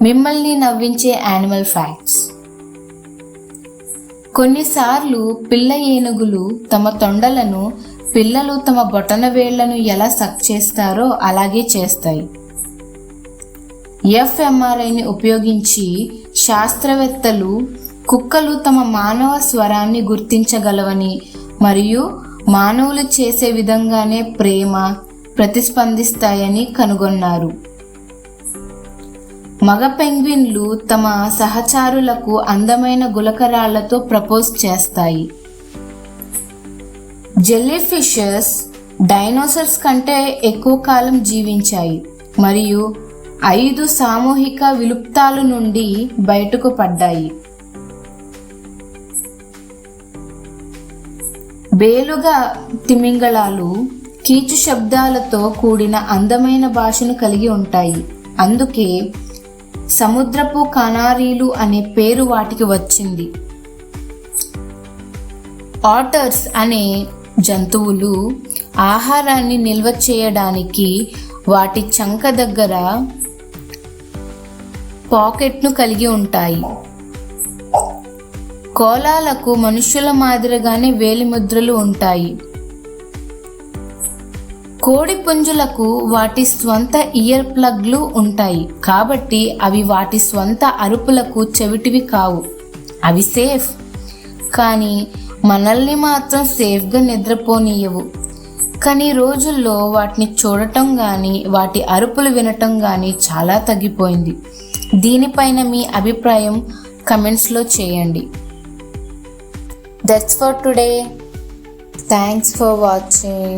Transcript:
మిమ్మల్ని నవ్వించే animal facts. కొన్నిసార్లు పిల్ల ఏనుగులు తమ తొండలను పిల్లలు తమ బొటన వేళ్లను ఎలా సక్ చేస్తారో అలాగే చేస్తాయి. fMRIని ఉపయోగించి శాస్త్రవేత్తలు కుక్కలు తమ మానవ స్వరాన్ని గుర్తించగలవని మరియు మానవులు చేసే విధంగానే ప్రేమ ప్రతిస్పందిస్తాయని కనుగొన్నారు. మగ పెంగ్విన్లు తమ సహచారులకు అందమైన గులకరాళ్లతో ప్రపోజ్ చేస్తాయి. జెల్లీ ఫిషెస్ డైనోసార్స్ కంటే ఎక్కువ కాలం జీవించాయి మరియు 5 సామూహిక విలుప్తాల నుండి బయటకు పడ్డాయి. బేలుగా తిమింగళాలు కీచు శబ్దాలతో కూడిన అందమైన భాషను కలిగి ఉంటాయి. అందుకే సముద్రపు కనారీలు అనే పేరు వాటికి వచ్చింది. ఆటర్స్ అనే జంతువులు ఆహారాన్ని నిల్వ చేయడానికి వాటి చంక దగ్గర పాకెట్ను కలిగి ఉంటాయి. కోలాలకు మనుష్యుల మాదిరిగానే వేలిముద్రలు ఉంటాయి. కోడి పుంజులకు వాటి స్వంత ఇయర్ ప్లగ్లు ఉంటాయి కాబట్టి అవి వాటి స్వంత అరుపులకు చెవిటివి కావు. అవి సేఫ్, కానీ మనల్ని మాత్రం సేఫ్గా నిద్రపోనీయవు. కానీ రోజుల్లో వాటిని చూడటం కానీ వాటి అరుపులు వినటం కానీ చాలా తగ్గిపోయింది. దీనిపైన మీ అభిప్రాయం కమెంట్స్లో చేయండి. That's for today. Thanks for watching.